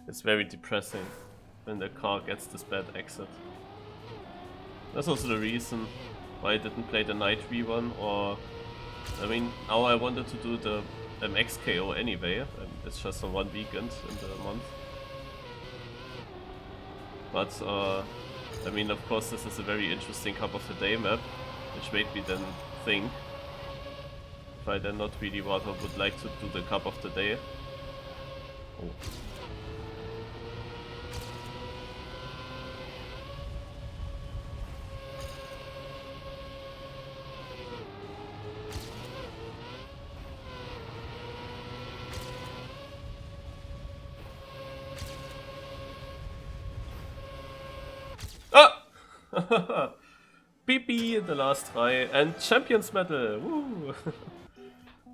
It's very depressing when the car gets this bad exit. That's also the reason why I didn't play the Night V one, or I mean, now I wanted to do the MXKO anyway, and it's just on one weekend in the month. But I mean, of course, this is a very interesting Cup of the Day map, which made me then think if I then not really rather would like to do the Cup of the Day. Oh. PP in the last try, and Champions Medal! Woo!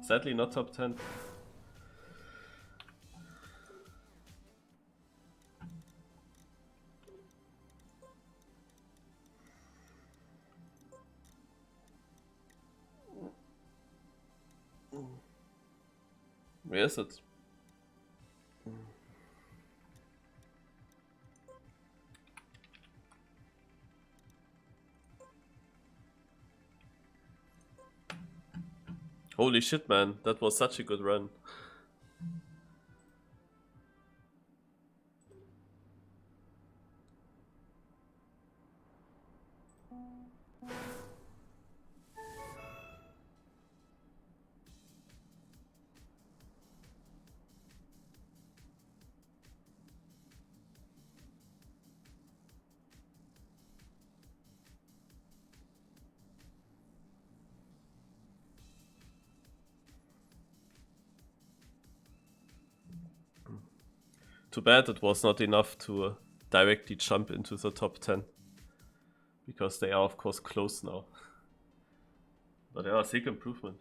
Sadly not top 10. Where is it? Holy shit, man, that was such a good run. Too bad it was not enough to directly jump into the top 10. Because they are of course close now. But yeah, sick improvement.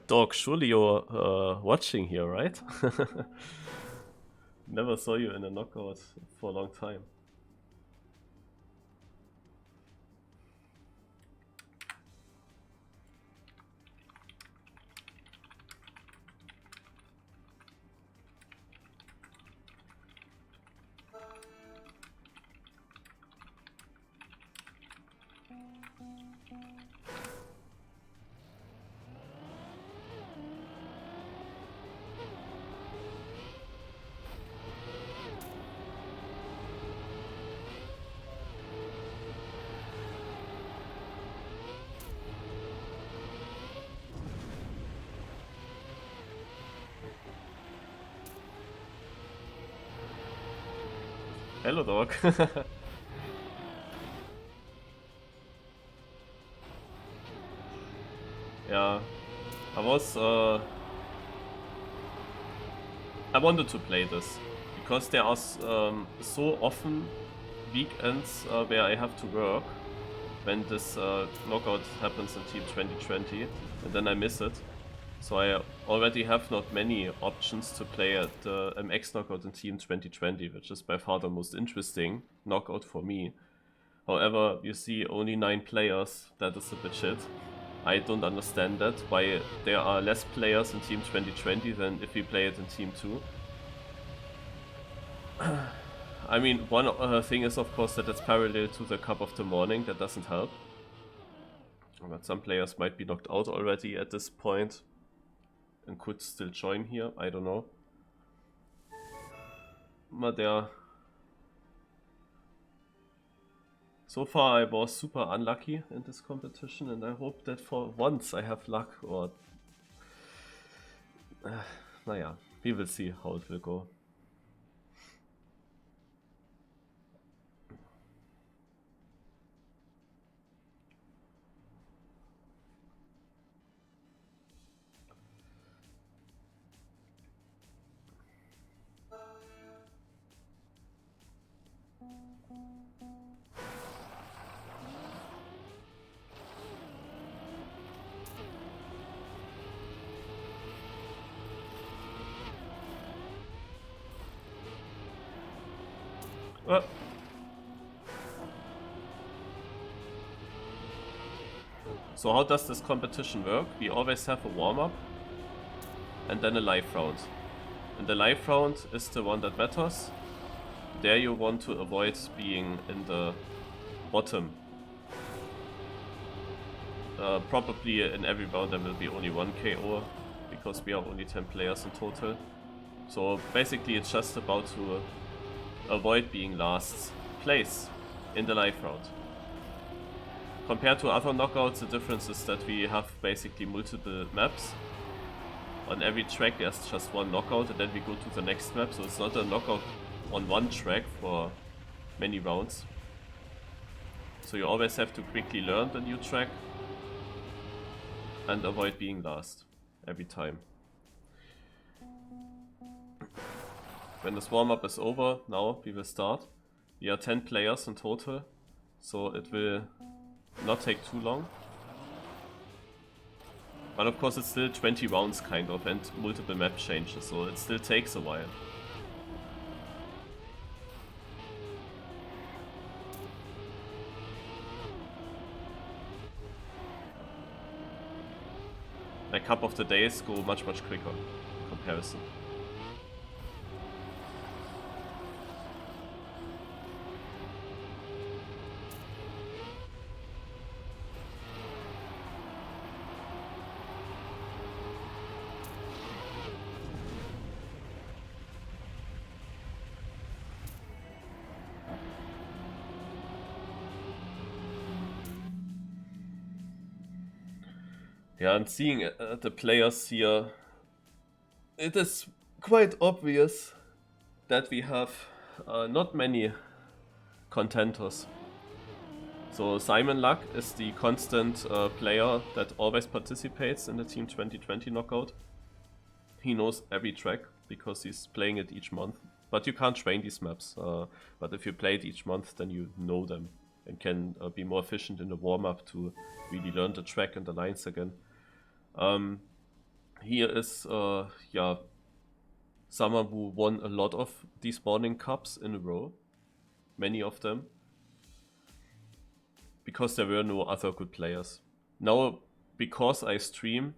Dog, surely you're watching here, right? Never saw you in a knockout for a long time. Hello, dog. Yeah, I wanted to play this because there are so often weekends where I have to work when this knockout happens in Team 2020, and then I miss it. So I already have not many options to play at the MX knockout in Team 2020, which is by far the most interesting knockout for me. However, you see only 9 players, that is a bit shit. I don't understand that, why there are less players in Team 2020 than if we play it in Team 2. I mean, one thing is of course that it's parallel to the Cup of the Morning, that doesn't help. But some players might be knocked out already at this point. and could still join here, I don't know. But yeah. So far I was super unlucky in this competition, and I hope that for once I have luck, or... naja, we will see how it will go. So how does this competition work? We always have a warm-up and then a live round. And the live round is the one that matters. There you want to avoid being in the bottom. Probably in every round there will be only one KO, because we are only 10 players in total. So basically it's just about to avoid being last place in the live round. Compared to other knockouts, the difference is that we have basically multiple maps. On every track there's just one knockout, and then we go to the next map, so it's not a knockout on one track for many rounds. So you always have to quickly learn the new track and avoid being last every time. When this warm-up is over, now we will start. We are 10 players in total, so it will not take too long. But of course it's still 20 rounds kind of, and multiple map changes, so it still takes a while. My cup of the days go much quicker in comparison. Yeah, and seeing the players here, it is quite obvious that we have not many contenders. So Simon Luck is the constant player that always participates in the Team 2020 knockout. He knows every track because he's playing it each month. But you can't train these maps. But if you play it each month, then you know them and can be more efficient in the warm-up to really learn the track and the lines again. Here is yeah, someone who won a lot of these morning cups in a row, many of them, because there were no other good players. Now, because I stream,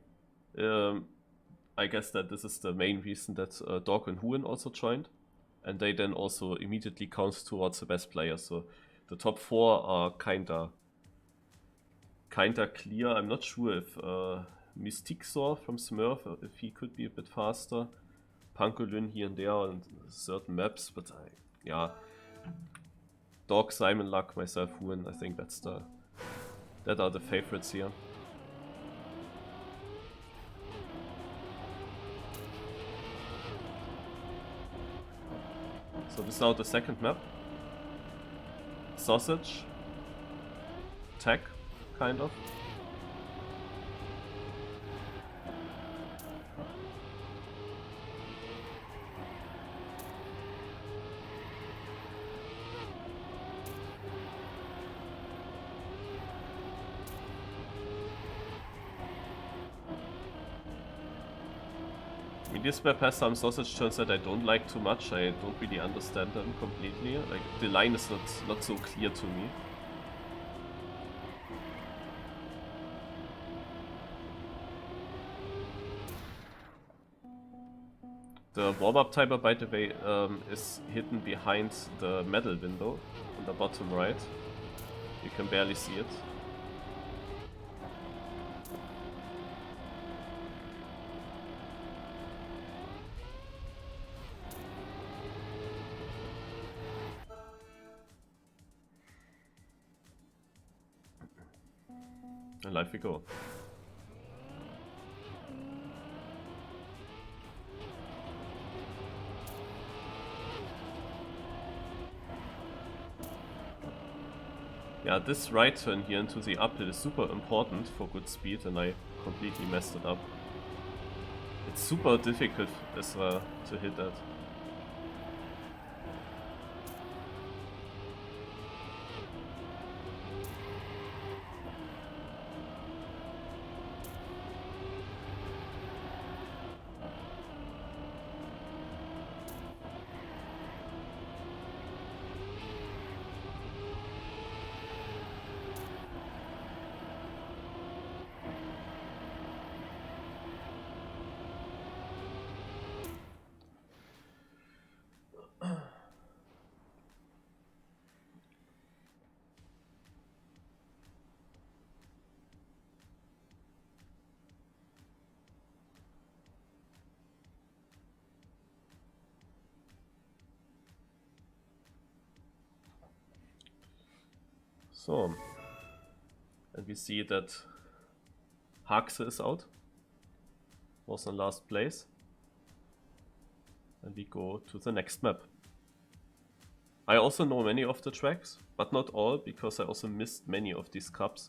I guess that this is the main reason that Dog and Huan also joined, and they then also immediately count towards the best players. So the top 4 are kinda clear. I'm not sure if Mystique Saw from Smurf, if he could be a bit faster. Pankolyn here and there on certain maps, but yeah. Dog, Simon Luck, myself, Huan, I think that are the favorites here. So this is now the second map. Sausage. Tech, kind of. This map has some sausage turns that I don't like too much. I don't really understand them completely. Like, the line is not so clear to me. The warm-up timer, by the way, is hidden behind the medal window on the bottom right. You can barely see it. And live we go. Yeah, this right turn here into the uphill is super important for good speed, and I completely messed it up. It's super difficult as well to hit that. So, and we see that Haxe is out, was in last place, and we go to the next map. I also know many of the tracks, but not all, because I also missed many of these cups.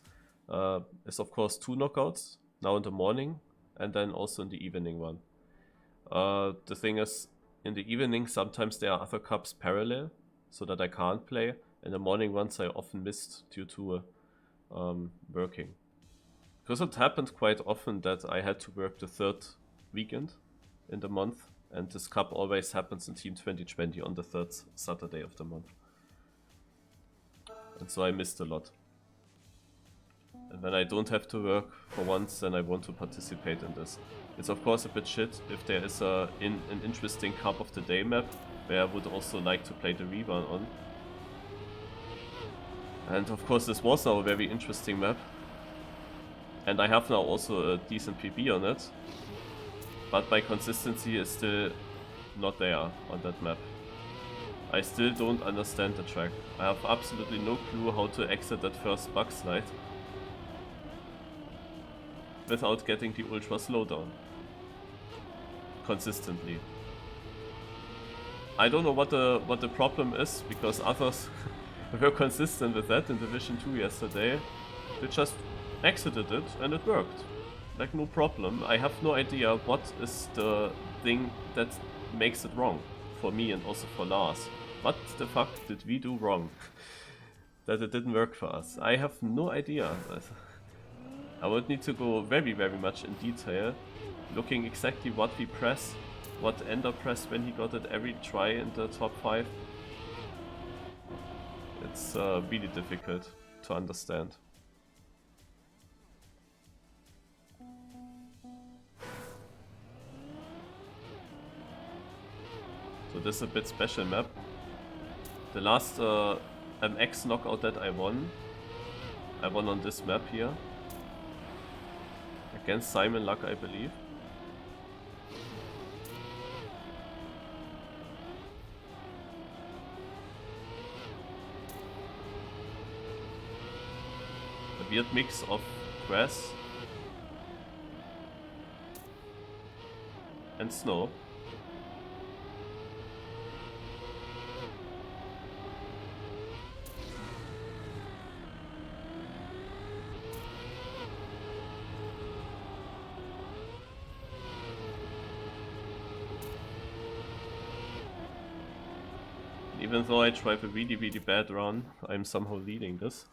It's of course 2 knockouts, now in the morning, and then also in the evening one. The thing is, in the evening sometimes there are other cups parallel, so that I can't play. In the morning ones I often missed due to working. Because it happened quite often that I had to work the 3rd weekend in the month, and this cup always happens in Team 2020 on the 3rd Saturday of the month. And so I missed a lot. And when I don't have to work for once, then I want to participate in this. It's of course a bit shit if there is an interesting cup of the day map, where I would also like to play the rerun on. And of course this was now a very interesting map. And I have now also a decent PB on it. But my consistency is still not there on that map. I still don't understand the track. I have absolutely no clue how to exit that first bug slide without getting the ultra slowdown consistently. I don't know what the problem is, because others were consistent with that in Division 2 yesterday. They just exited it and it worked. Like, no problem. I have no idea what is the thing that makes it wrong for me and also for Lars. What the fuck did we do wrong that it didn't work for us? I have no idea. I would need to go very much in detail, looking exactly what we press, what Ender pressed when he got it every try in the top 5. It's really difficult to understand. So this is a bit special map. The last MX knockout that I won on this map here. Against Simon Luck, I believe. A weird mix of grass and snow. Even though I drive a really bad run, I'm somehow leading this.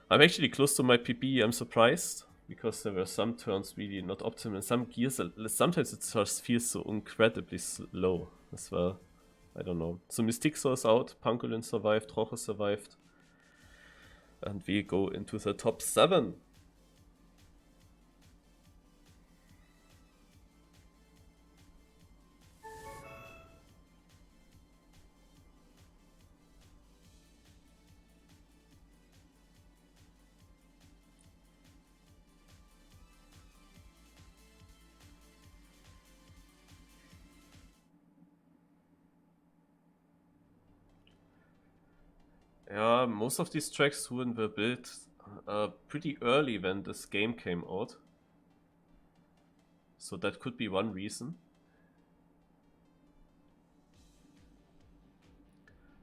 I'm actually close to my PB, I'm surprised, because there were some turns really not optimal. Some gears, sometimes it just feels so incredibly slow as well. I don't know. So Mystique is out, Pangolin survived, Roche survived. And we go into the top 7. Yeah, most of these tracks were built pretty early when this game came out. So that could be one reason.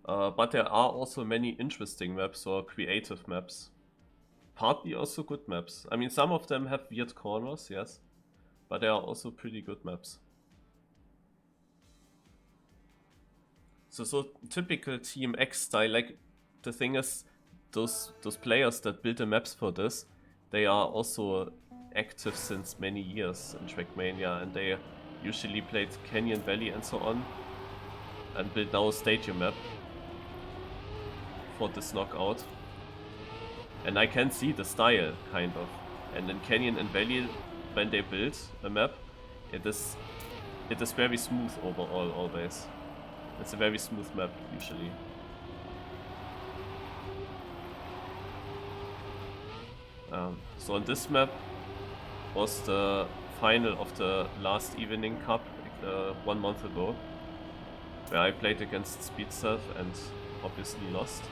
But there are also many interesting maps or creative maps. Partly also good maps. I mean, some of them have weird corners, yes. But there are also pretty good maps. So typical TMX style, like the thing is, those players that build the maps for this, they are also active since many years in Trackmania, and they usually played Canyon Valley and so on, and build now a stadium map for this knockout. And I can see the style, kind of. And in Canyon and Valley, when they build a map, it is very smooth overall, always. It's a very smooth map, usually. So on this map was the final of the last evening cup 1 month ago, where I played against CEST and obviously lost.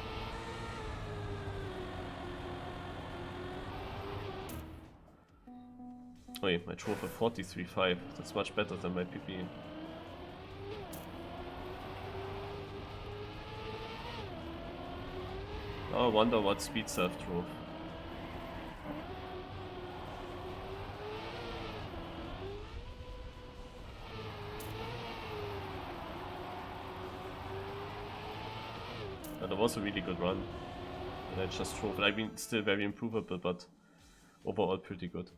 Wait, I drove a 43.5. That's much better than my PP. I wonder what CEST drove. That was a really good run. And I just drove it. I mean, still very improvable, but overall pretty good.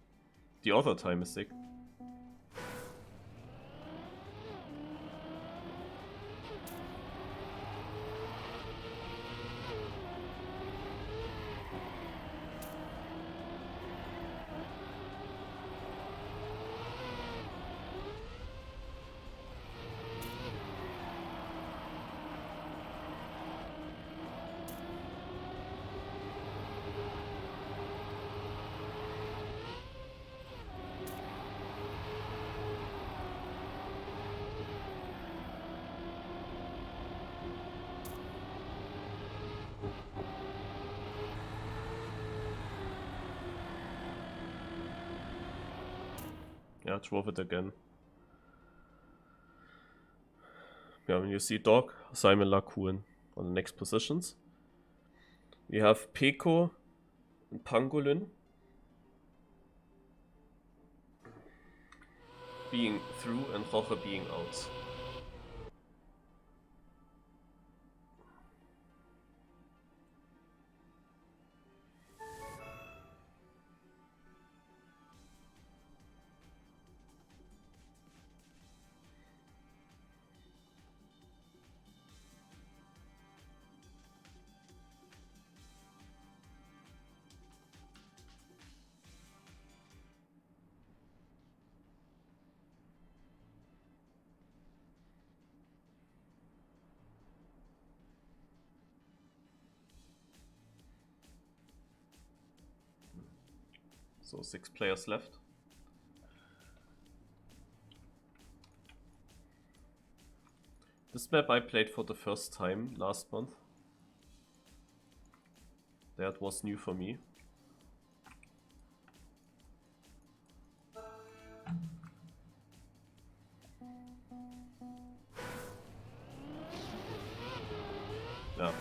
The other time is sick. Yeah, drove it again. Yeah, when you see Dog, Simon, Lagoon on the next positions. We have Peko and Pangolin being through and Roche being out. So 6 players left. This map I played for the first time last month. That was new for me. Yeah.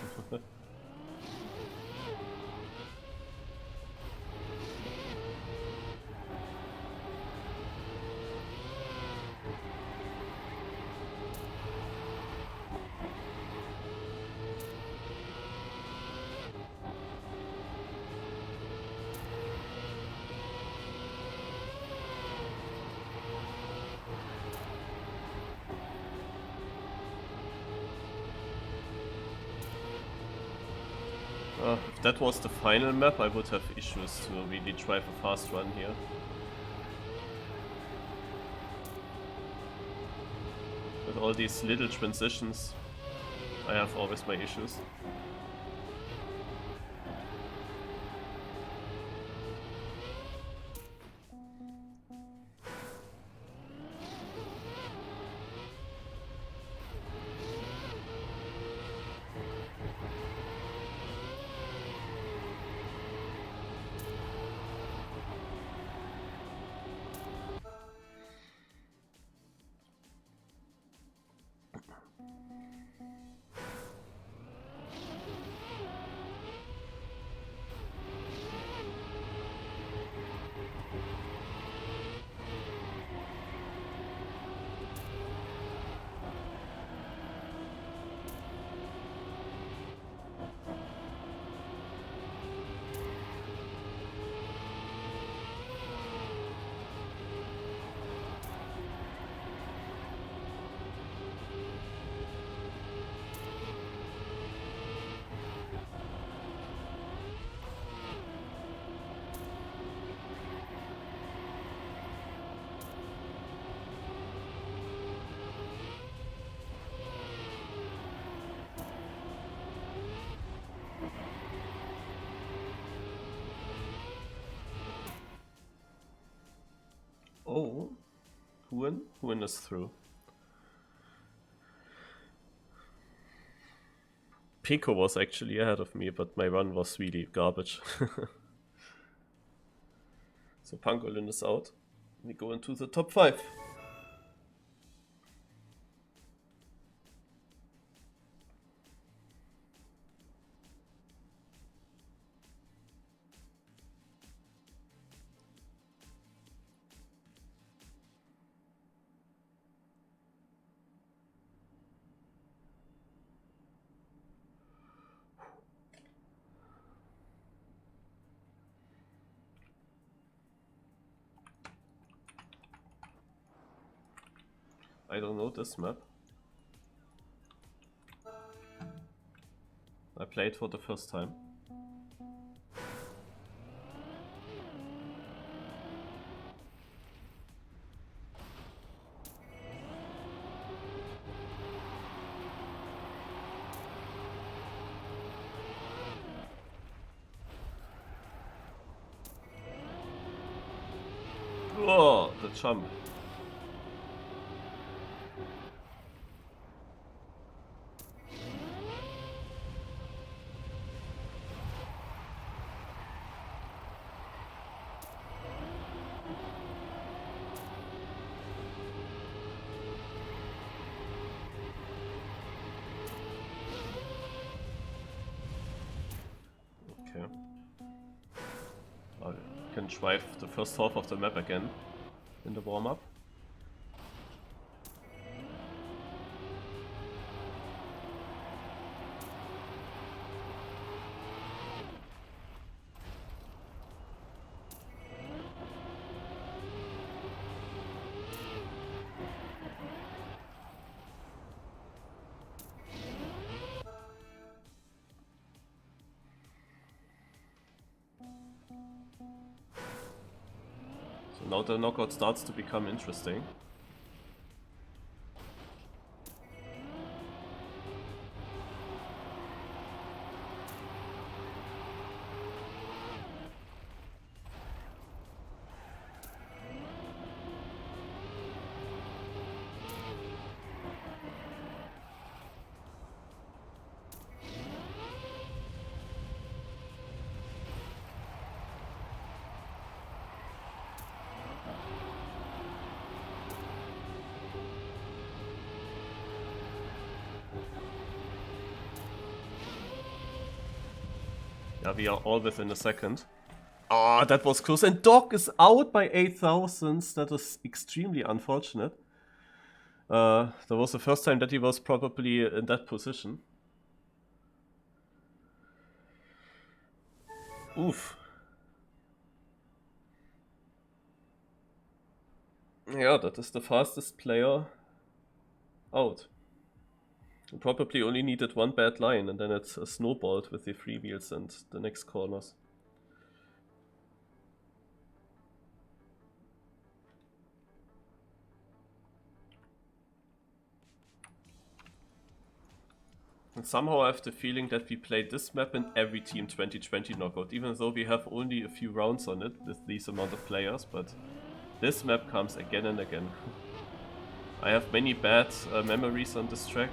If that was the final map, I would have issues to really drive a fast run here. With all these little transitions, I have always my issues. Huan is through. Pico was actually ahead of me, but my run was really garbage. So Pangolin is out. We go into the top 5. I don't know this map. I played for the first time. Oh, the jump. Okay. I can drive the first half of the map again in the warm-up. So now the knockout starts to become interesting. Yeah, we are all within a second. Ah, that was close. And Doc is out by 8,000. That is extremely unfortunate. That was the first time that he was probably in that position. Oof. Yeah, that is the fastest player out. He probably only needed one bad line and then it's snowballed with the free wheels and the next corners. And somehow I have the feeling that we play this map in every Team 2020 knockout, even though we have only a few rounds on it with these amount of players, but this map comes again and again. I have many bad memories on this track.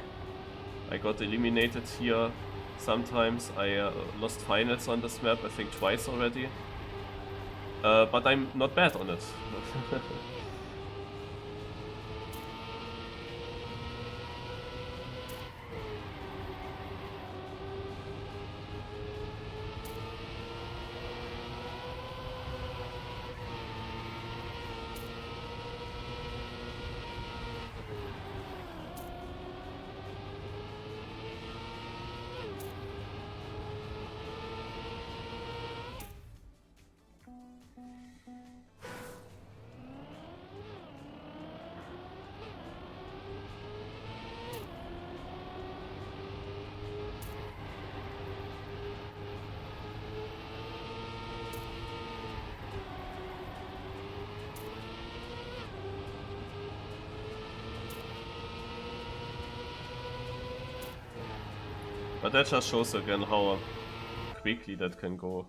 I got eliminated here sometimes. I lost finals on this map, I think twice already. But I'm not bad on it. But that just shows again how quickly that can go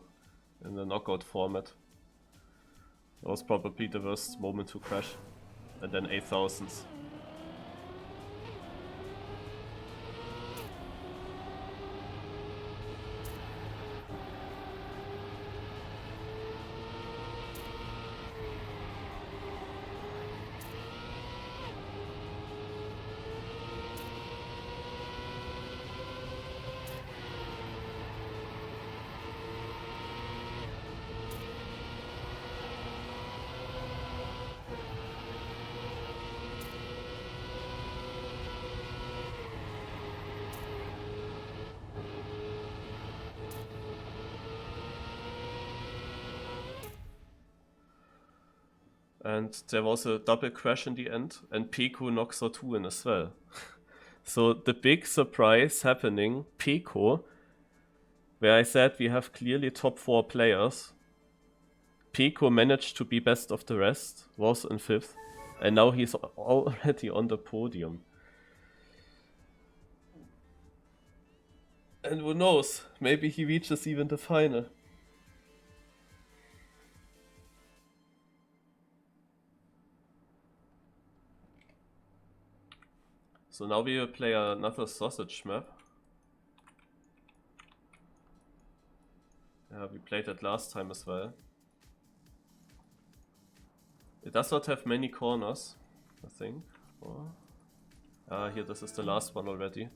in the knockout format. That was probably the worst moment to crash and then 8000s. And there was a double crash in the end, and Peko knocks out 2 in as well. So the big surprise happening, Peko, where I said we have clearly top 4 players. Peko managed to be best of the rest, was in 5th, and now he's already on the podium. And who knows, maybe he reaches even the final. So now we will play another sausage map. Yeah, we played that last time as well. It does not have many corners, I think. Oh. Here, this is the last one already.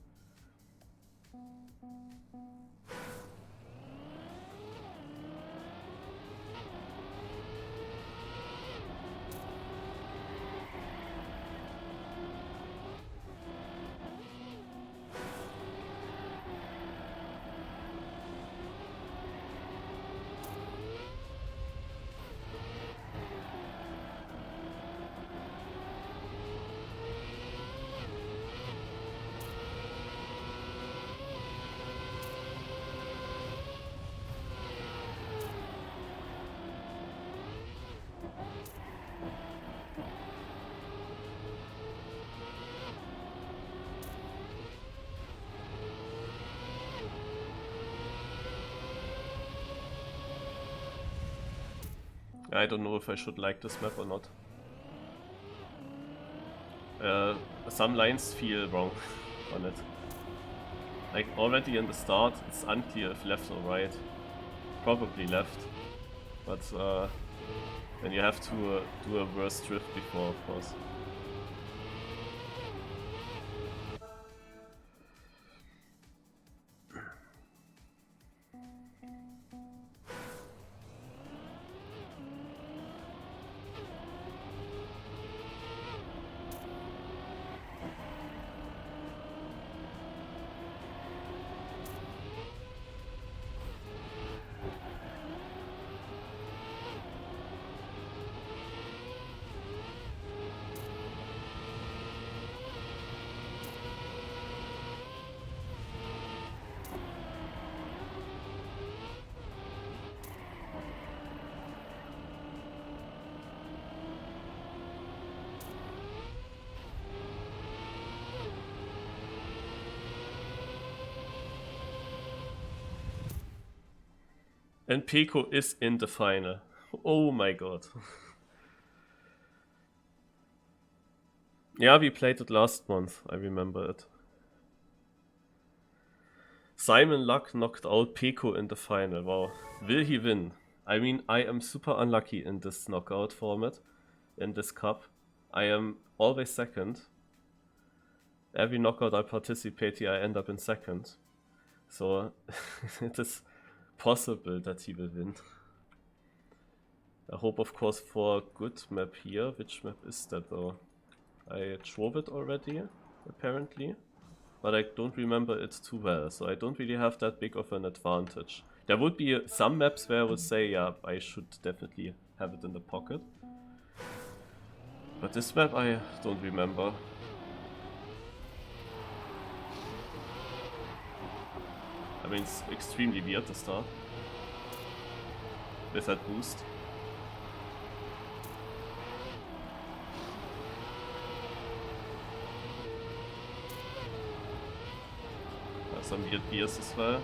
I don't know if I should like this map or not. Some lines feel wrong on it. Like already in the start, it's unclear if left or right. Probably left, but then you have to do a worse drift before, of course. And Peko is in the final. Oh my god. Yeah, we played it last month, I remember it. Simon Luck knocked out Peko in the final, wow. Will he win? I mean, I am super unlucky in this knockout format, in this cup. I am always second. Every knockout I participate here, I end up in second. So, it is possible that he will win. I hope, of course, for a good map here. Which map is that though? I drove it already, apparently, but I don't remember it too well, so I don't really have that big of an advantage. There would be some maps where I would say, yeah, I should definitely have it in the pocket. But this map I don't remember. I mean, it's extremely weird to start with that boost. Some weird gears as well.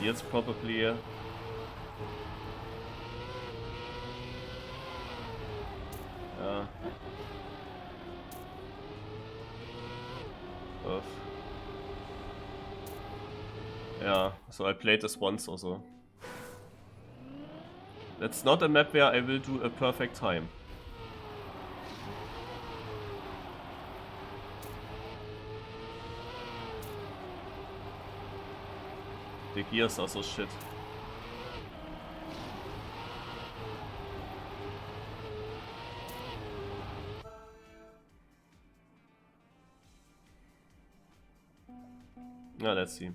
Gears probably. Yeah, so I played this once also. That's not a map where I will do a perfect time. The gears are so shit. Yeah, let's see.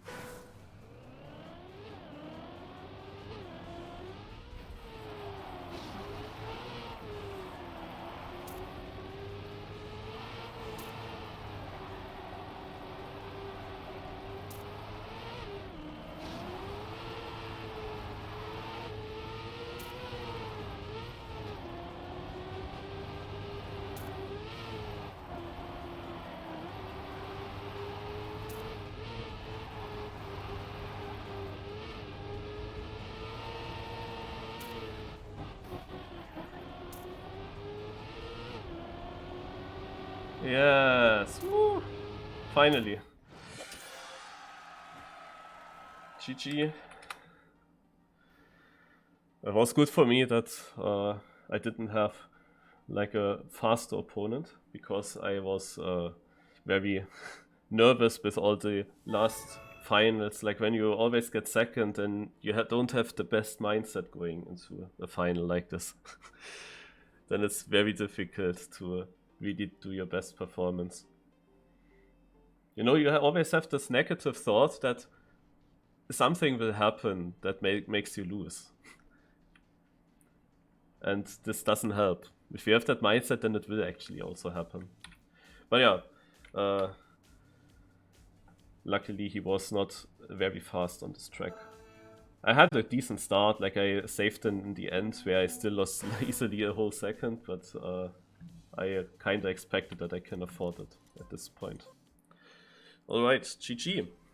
Yes! Woo! Finally. GG. It was good for me that I didn't have like a faster opponent, because I was very nervous with all the last finals. Like when you always get second and you don't have the best mindset going into a final like this, then it's very difficult to really do your best performance. You know, you always have this negative thought that something will happen that makes you lose. And this doesn't help. If you have that mindset, then it will actually also happen. But yeah, luckily he was not very fast on this track. I had a decent start, like I saved in the end where I still lost easily a whole second, but I kinda expected that I can afford it at this point. Alright, GG.